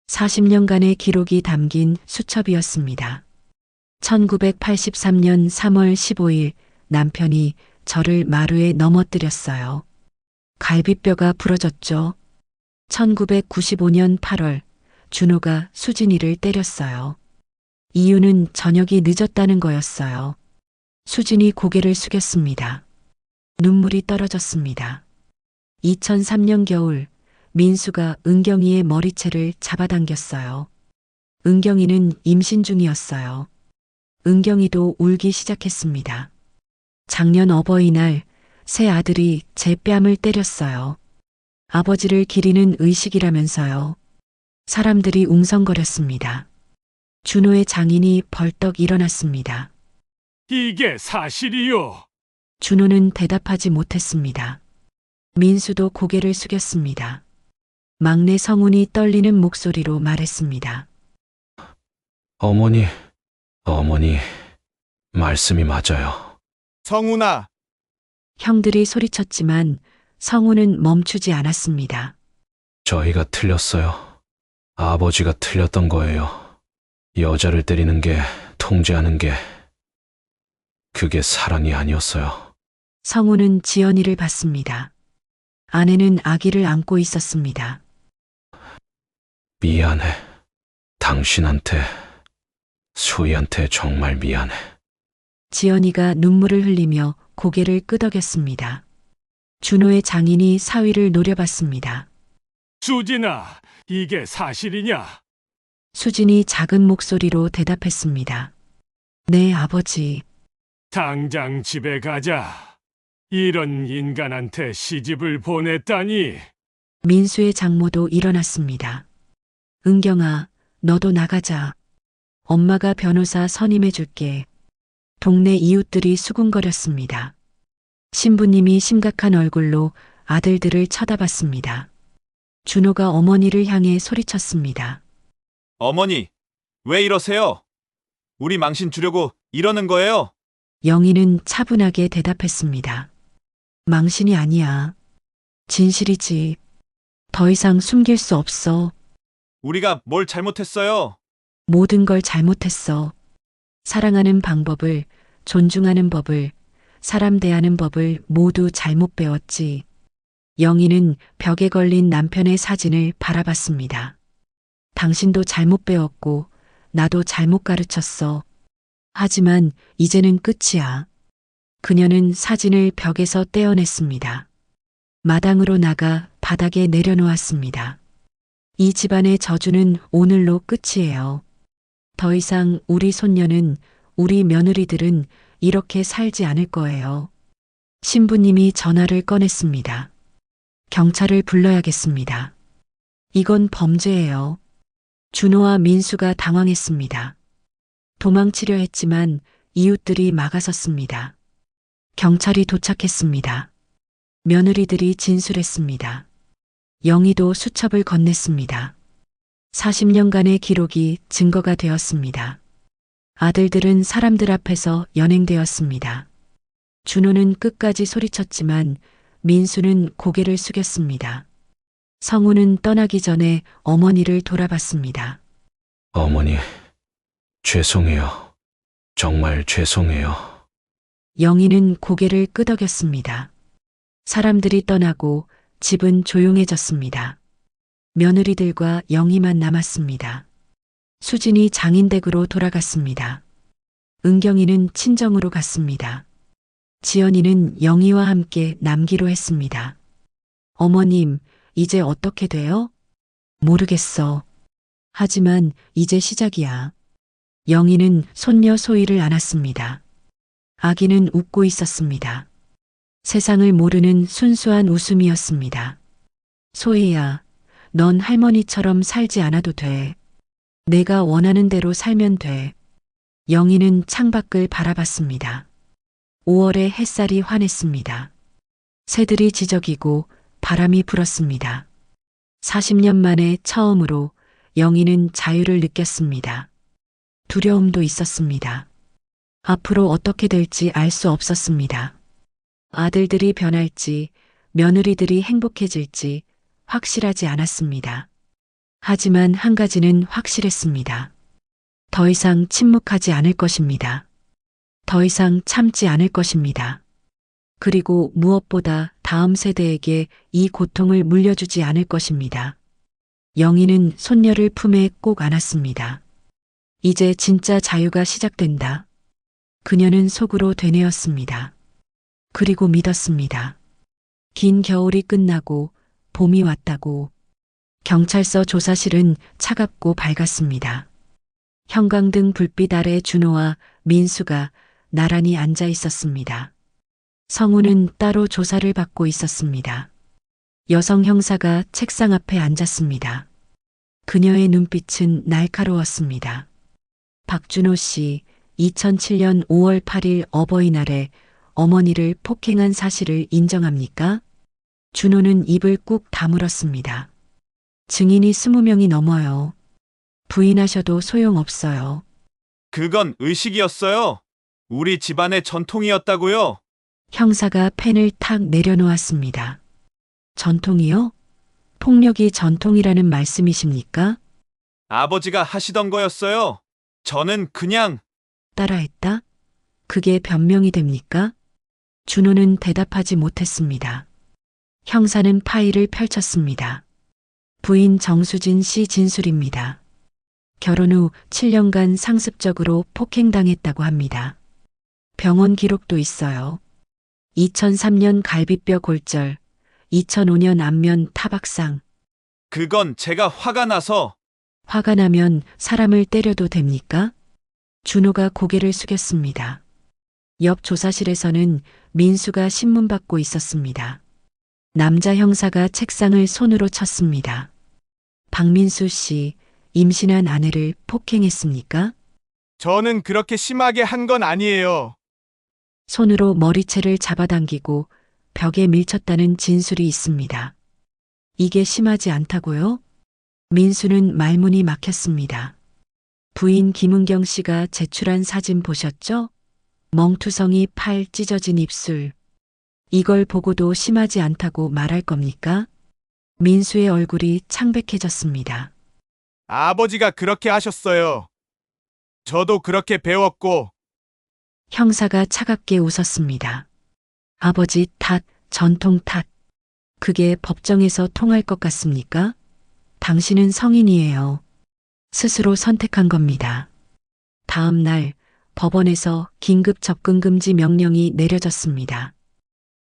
40년간의 기록이 담긴 수첩이었습니다. 1983년 3월 15일 남편이 저를 마루에 넘어뜨렸어요. 갈비뼈가 부러졌죠. 1995년 8월 준호가 수진이를 때렸어요. 이유는 저녁이 늦었다는 거였어요. 수진이 고개를 숙였습니다. 눈물이 떨어졌습니다. 2003년 겨울 민수가 은경이의 머리채를 잡아당겼어요. 은경이는 임신 중이었어요. 은경이도 울기 시작했습니다. 작년 어버이날 새 아들이 제 뺨을 때렸어요. 아버지를 기리는 의식이라면서요. 사람들이 웅성거렸습니다. 준호의 장인이 벌떡 일어났습니다. 이게 사실이요. 준호는 대답하지 못했습니다. 민수도 고개를 숙였습니다. 막내 성훈이 떨리는 목소리로 말했습니다. 어머니, 말씀이 맞아요. 성훈아, 형들이 소리쳤지만 성훈은 멈추지 않았습니다. 저희가 틀렸어요. 아버지가 틀렸던 거예요. 여자를 때리는 게, 통제하는 게, 그게 사랑이 아니었어요. 성훈은 지연이를 봤습니다. 아내는 아기를 안고 있었습니다. 미안해. 당신한테, 수희한테 정말 미안해. 지연이가 눈물을 흘리며 고개를 끄덕였습니다. 준호의 장인이 사위를 노려봤습니다. 수진아, 이게 사실이냐? 수진이 작은 목소리로 대답했습니다. 네, 아버지. 당장 집에 가자. 이런 인간한테 시집을 보냈다니. 민수의 장모도 일어났습니다. 은경아, 너도 나가자. 엄마가 변호사 선임해줄게. 동네 이웃들이 수군거렸습니다. 신부님이 심각한 얼굴로 아들들을 쳐다봤습니다. 준호가 어머니를 향해 소리쳤습니다. 어머니, 왜 이러세요? 우리 망신 주려고 이러는 거예요? 영희는 차분하게 대답했습니다. 망신이 아니야. 진실이지. 더 이상 숨길 수 없어. 우리가 뭘 잘못했어요? 모든 걸 잘못했어. 사랑하는 방법을, 존중하는 법을, 사람 대하는 법을 모두 잘못 배웠지. 영희는 벽에 걸린 남편의 사진을 바라봤습니다. 당신도 잘못 배웠고, 나도 잘못 가르쳤어. 하지만 이제는 끝이야. 그녀는 사진을 벽에서 떼어냈습니다. 마당으로 나가 바닥에 내려놓았습니다. 이 집안의 저주는 오늘로 끝이에요. 더 이상 우리 손녀는, 우리 며느리들은 이렇게 살지 않을 거예요. 신부님이 전화를 꺼냈습니다. 경찰을 불러야겠습니다. 이건 범죄예요. 준호와 민수가 당황했습니다. 도망치려 했지만 이웃들이 막아섰습니다. 경찰이 도착했습니다. 며느리들이 진술했습니다. 영희도 수첩을 건넸습니다. 40년간의 기록이 증거가 되었습니다. 아들들은 사람들 앞에서 연행되었습니다. 준호는 끝까지 소리쳤지만 민수는 고개를 숙였습니다. 성우는 떠나기 전에 어머니를 돌아봤습니다. 어머니, 죄송해요. 정말 죄송해요. 영희는 고개를 끄덕였습니다. 사람들이 떠나고 집은 조용해졌습니다. 며느리들과 영희만 남았습니다. 수진이 장인댁으로 돌아갔습니다. 은경이는 친정으로 갔습니다. 지연이는 영희와 함께 남기로 했습니다. 어머님, 이제 어떻게 돼요? 모르겠어. 하지만 이제 시작이야. 영희는 손녀 소희를 안았습니다. 아기는 웃고 있었습니다. 세상을 모르는 순수한 웃음이었습니다. 소희야, 넌 할머니처럼 살지 않아도 돼. 내가 원하는 대로 살면 돼. 영희는 창밖을 바라봤습니다. 5월의 햇살이 환했습니다. 새들이 지저귀고 바람이 불었습니다. 40년 만에 처음으로 영희는 자유를 느꼈습니다. 두려움도 있었습니다. 앞으로 어떻게 될지 알 수 없었습니다. 아들들이 변할지, 며느리들이 행복해질지 확실하지 않았습니다. 하지만 한 가지는 확실했습니다. 더 이상 침묵하지 않을 것입니다. 더 이상 참지 않을 것입니다. 그리고 무엇보다 다음 세대에게 이 고통을 물려주지 않을 것입니다. 영희는 손녀를 품에 꼭 안았습니다. 이제 진짜 자유가 시작된다. 그녀는 속으로 되뇌었습니다. 그리고 믿었습니다. 긴 겨울이 끝나고 봄이 왔다고. 경찰서 조사실은 차갑고 밝았습니다. 형광등 불빛 아래 준호와 민수가 나란히 앉아 있었습니다. 성우는 따로 조사를 받고 있었습니다. 여성 형사가 책상 앞에 앉았습니다. 그녀의 눈빛은 날카로웠습니다. 박준호 씨, 2007년 5월 8일 어버이날에 어머니를 폭행한 사실을 인정합니까? 준호는 입을 꾹 다물었습니다. 증인이 20명이 넘어요. 부인하셔도 소용없어요. 그건 의식이었어요. 우리 집안의 전통이었다고요. 형사가 펜을 탁 내려놓았습니다. 전통이요? 폭력이 전통이라는 말씀이십니까? 아버지가 하시던 거였어요. 저는 그냥 따라했다? 그게 변명이 됩니까? 준호는 대답하지 못했습니다. 형사는 파일을 펼쳤습니다. 부인 정수진 씨 진술입니다. 결혼 후 7년간 상습적으로 폭행당했다고 합니다. 병원 기록도 있어요. 2003년 갈비뼈 골절, 2005년 안면 타박상. 그건 제가 화가 나서 화가 나면 사람을 때려도 됩니까? 준호가 고개를 숙였습니다. 옆 조사실에서는 민수가 신문 받고 있었습니다. 남자 형사가 책상을 손으로 쳤습니다. 박민수 씨, 임신한 아내를 폭행했습니까? 저는 그렇게 심하게 한 건 아니에요. 손으로 머리채를 잡아당기고 벽에 밀쳤다는 진술이 있습니다. 이게 심하지 않다고요? 민수는 말문이 막혔습니다. 부인 김은경 씨가 제출한 사진 보셨죠? 멍투성이 팔 찢어진 입술. 이걸 보고도 심하지 않다고 말할 겁니까? 민수의 얼굴이 창백해졌습니다. 아버지가 그렇게 하셨어요. 저도 그렇게 배웠고, 형사가 차갑게 웃었습니다. 아버지 탓, 전통 탓. 그게 법정에서 통할 것 같습니까? 당신은 성인이에요. 스스로 선택한 겁니다. 다음 날 법원에서 긴급 접근 금지 명령이 내려졌습니다.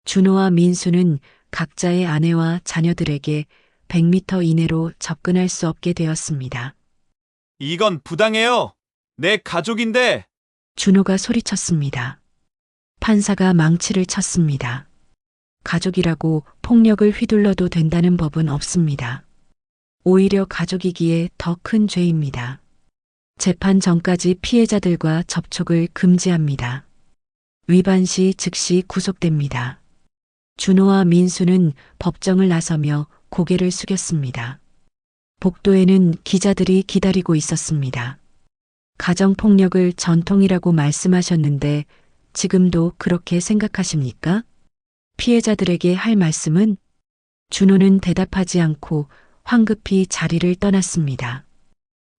준호와 민수는 각자의 아내와 자녀들에게 100m 이내로 접근할 수 없게 되었습니다. 이건 부당해요. 내 가족인데. 준호가 소리쳤습니다. 판사가 망치를 쳤습니다. 가족이라고 폭력을 휘둘러도 된다는 법은 없습니다. 오히려 가족이기에 더 큰 죄입니다. 재판 전까지 피해자들과 접촉을 금지합니다. 위반 시 즉시 구속됩니다. 준호와 민수는 법정을 나서며 고개를 숙였습니다. 복도에는 기자들이 기다리고 있었습니다. 가정폭력을 전통이라고 말씀하셨는데 지금도 그렇게 생각하십니까? 피해자들에게 할 말씀은? 준호는 대답하지 않고 황급히 자리를 떠났습니다.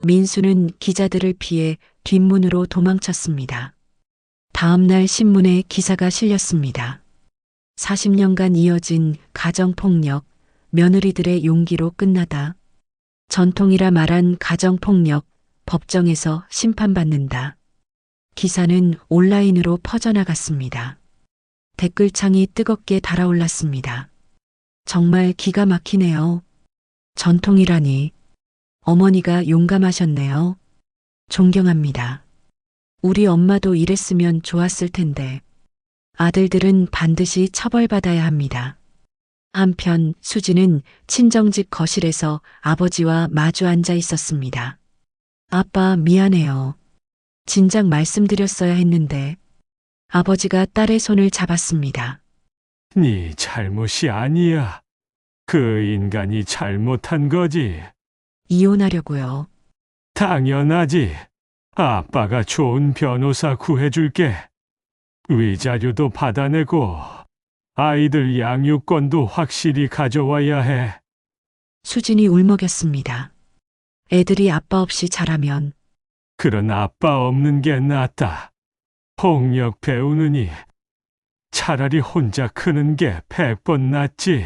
민수는 기자들을 피해 뒷문으로 도망쳤습니다. 다음 날 신문에 기사가 실렸습니다. 40년간 이어진 가정폭력, 며느리들의 용기로 끝나다. 전통이라 말한 가정폭력, 법정에서 심판받는다. 기사는 온라인으로 퍼져나갔습니다. 댓글창이 뜨겁게 달아올랐습니다. 정말 기가 막히네요. 전통이라니. 어머니가 용감하셨네요. 존경합니다. 우리 엄마도 이랬으면 좋았을 텐데. 아들들은 반드시 처벌받아야 합니다. 한편 수지는 친정집 거실에서 아버지와 마주 앉아 있었습니다. 아빠 미안해요. 진작 말씀드렸어야 했는데. 아버지가 딸의 손을 잡았습니다. 네 잘못이 아니야. 그 인간이 잘못한 거지. 이혼하려고요. 당연하지. 아빠가 좋은 변호사 구해줄게. 위자료도 받아내고 아이들 양육권도 확실히 가져와야 해. 수진이 울먹였습니다. 애들이 아빠 없이 자라면 그런 아빠 없는 게 낫다. 폭력 배우느니 차라리 혼자 크는 게 100번 낫지.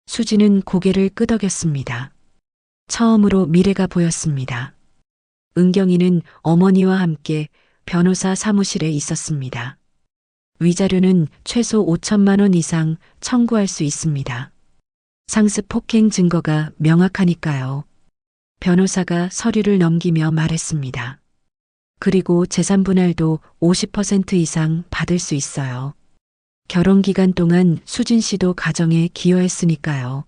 수진은 고개를 끄덕였습니다. 처음으로 미래가 보였습니다. 은경이는 어머니와 함께 변호사 사무실에 있었습니다. 위자료는 최소 5천만 원 이상 청구할 수 있습니다. 상습 폭행 증거가 명확하니까요. 변호사가 서류를 넘기며 말했습니다. 그리고 재산 분할도 50% 이상 받을 수 있어요. 결혼 기간 동안 수진 씨도 가정에 기여했으니까요.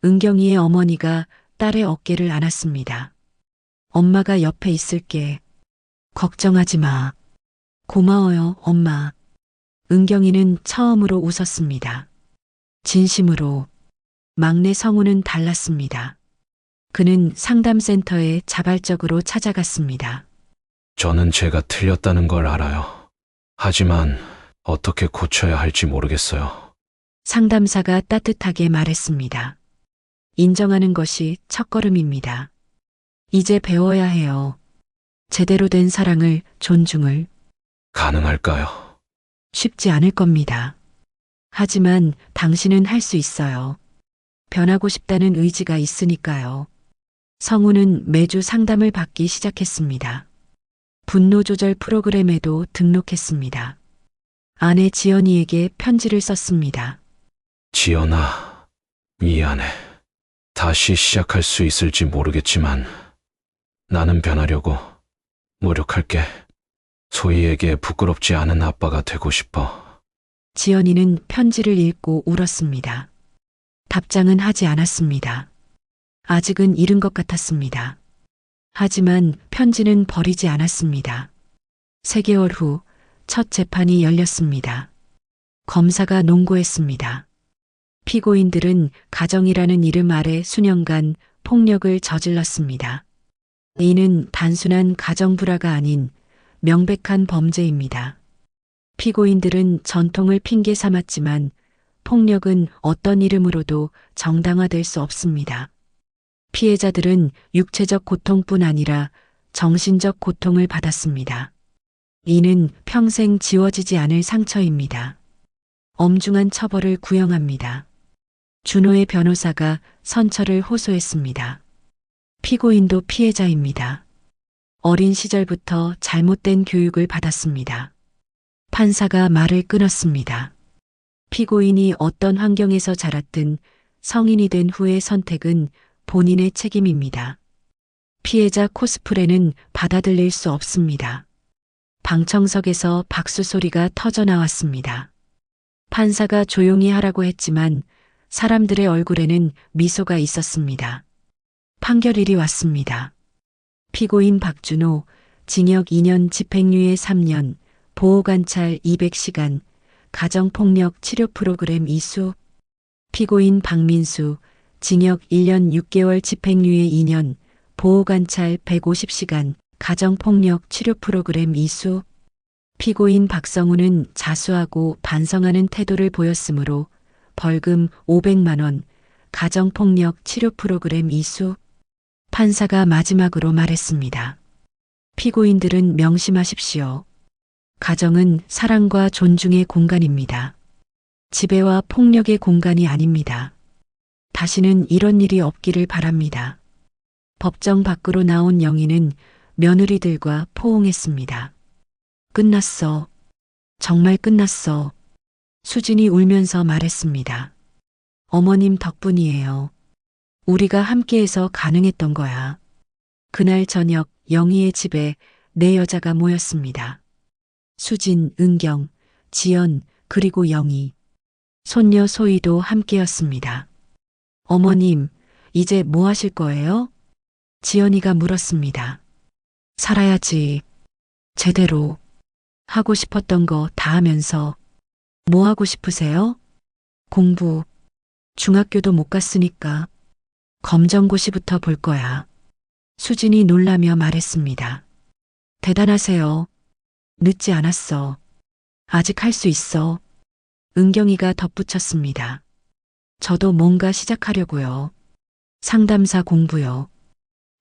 은경이의 어머니가 딸의 어깨를 안았습니다. 엄마가 옆에 있을게. 걱정하지 마. 고마워요, 엄마. 은경이는 처음으로 웃었습니다. 진심으로. 막내 성우는 달랐습니다. 그는 상담센터에 자발적으로 찾아갔습니다. 저는 제가 틀렸다는 걸 알아요. 하지만 어떻게 고쳐야 할지 모르겠어요. 상담사가 따뜻하게 말했습니다. 인정하는 것이 첫걸음입니다. 이제 배워야 해요. 제대로 된 사랑을, 존중을. 가능할까요? 쉽지 않을 겁니다. 하지만 당신은 할 수 있어요. 변하고 싶다는 의지가 있으니까요. 성우는 매주 상담을 받기 시작했습니다. 분노 조절 프로그램에도 등록했습니다. 아내 지연이에게 편지를 썼습니다. 지연아, 미안해. 다시 시작할 수 있을지 모르겠지만 나는 변하려고 노력할게. 소희에게 부끄럽지 않은 아빠가 되고 싶어. 지연이는 편지를 읽고 울었습니다. 답장은 하지 않았습니다. 아직은 이른 것 같았습니다. 하지만 편지는 버리지 않았습니다. 3개월 후 첫 재판이 열렸습니다. 검사가 논고했습니다. 피고인들은 가정이라는 이름 아래 수년간 폭력을 저질렀습니다. 이는 단순한 가정 불화가 아닌 명백한 범죄입니다. 피고인들은 전통을 핑계 삼았지만 폭력은 어떤 이름으로도 정당화될 수 없습니다. 피해자들은 육체적 고통뿐 아니라 정신적 고통을 받았습니다. 이는 평생 지워지지 않을 상처입니다. 엄중한 처벌을 구형합니다. 준호의 변호사가 선처를 호소했습니다. 피고인도 피해자입니다. 어린 시절부터 잘못된 교육을 받았습니다. 판사가 말을 끊었습니다. 피고인이 어떤 환경에서 자랐든 성인이 된 후의 선택은 본인의 책임입니다. 피해자 코스프레는 받아들일 수 없습니다. 방청석에서 박수 소리가 터져 나왔습니다. 판사가 조용히 하라고 했지만 사람들의 얼굴에는 미소가 있었습니다. 판결일이 왔습니다. 피고인 박준호, 징역 2년 집행유예 3년, 보호관찰 200시간, 가정폭력 치료 프로그램 이수. 피고인 박민수, 징역 1년 6개월 집행유예 2년, 보호관찰 150시간, 가정폭력 치료 프로그램 이수. 피고인 박성우는 자수하고 반성하는 태도를 보였으므로 벌금 500만 원, 가정폭력 치료 프로그램 이수. 판사가 마지막으로 말했습니다. 피고인들은 명심하십시오. 가정은 사랑과 존중의 공간입니다. 지배와 폭력의 공간이 아닙니다. 다시는 이런 일이 없기를 바랍니다. 법정 밖으로 나온 영희는 며느리들과 포옹했습니다. 끝났어. 정말 끝났어. 수진이 울면서 말했습니다. 어머님 덕분이에요. 우리가 함께해서 가능했던 거야. 그날 저녁 영희의 집에 4여자가 모였습니다. 수진, 은경, 지연, 그리고 영희. 손녀 소희도 함께였습니다. 어머님, 이제 뭐 하실 거예요? 지연이가 물었습니다. 살아야지. 제대로. 하고 싶었던 거 다 하면서. 뭐 하고 싶으세요? 공부. 중학교도 못 갔으니까 검정고시부터 볼 거야. 수진이 놀라며 말했습니다. 대단하세요. 늦지 않았어. 아직 할 수 있어. 은경이가 덧붙였습니다. 저도 뭔가 시작하려고요. 상담사 공부요.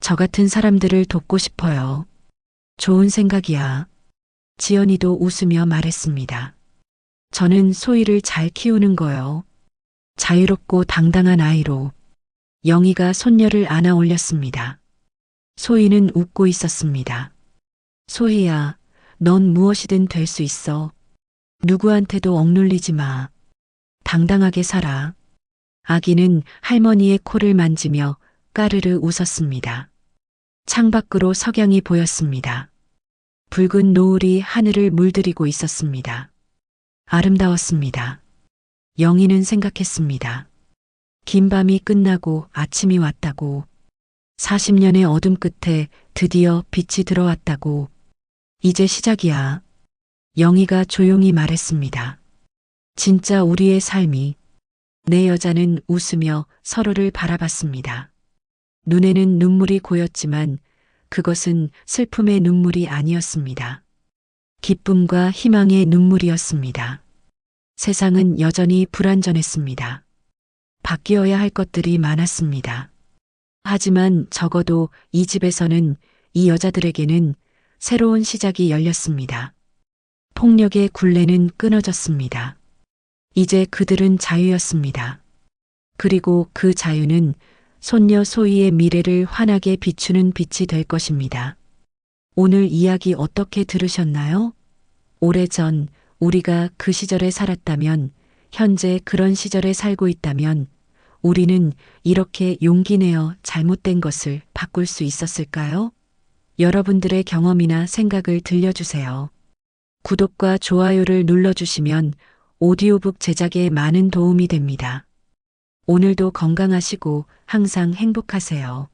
저 같은 사람들을 돕고 싶어요. 좋은 생각이야. 지연이도 웃으며 말했습니다. 저는 소희를 잘 키우는 거요. 자유롭고 당당한 아이로. 영희가 손녀를 안아 올렸습니다. 소희는 웃고 있었습니다. 소희야, 넌 무엇이든 될 수 있어. 누구한테도 억눌리지 마. 당당하게 살아. 아기는 할머니의 코를 만지며 까르르 웃었습니다. 창밖으로 석양이 보였습니다. 붉은 노을이 하늘을 물들이고 있었습니다. 아름다웠습니다. 영희는 생각했습니다. 긴 밤이 끝나고 아침이 왔다고. 40년의 어둠 끝에 드디어 빛이 들어왔다고. 이제 시작이야. 영희가 조용히 말했습니다. 진짜 우리의 삶이. 네 여자는 웃으며 서로를 바라봤습니다. 눈에는 눈물이 고였지만 그것은 슬픔의 눈물이 아니었습니다. 기쁨과 희망의 눈물이었습니다. 세상은 여전히 불완전했습니다. 바뀌어야 할 것들이 많았습니다. 하지만 적어도 이 집에서는, 이 여자들에게는 새로운 시작이 열렸습니다. 폭력의 굴레는 끊어졌습니다. 이제 그들은 자유였습니다. 그리고 그 자유는 손녀 소희의 미래를 환하게 비추는 빛이 될 것입니다. 오늘 이야기 어떻게 들으셨나요? 오래전 우리가 그 시절에 살았다면, 현재 그런 시절에 살고 있다면 우리는 이렇게 용기 내어 잘못된 것을 바꿀 수 있었을까요? 여러분들의 경험이나 생각을 들려주세요. 구독과 좋아요를 눌러주시면 오디오북 제작에 많은 도움이 됩니다. 오늘도 건강하시고 항상 행복하세요.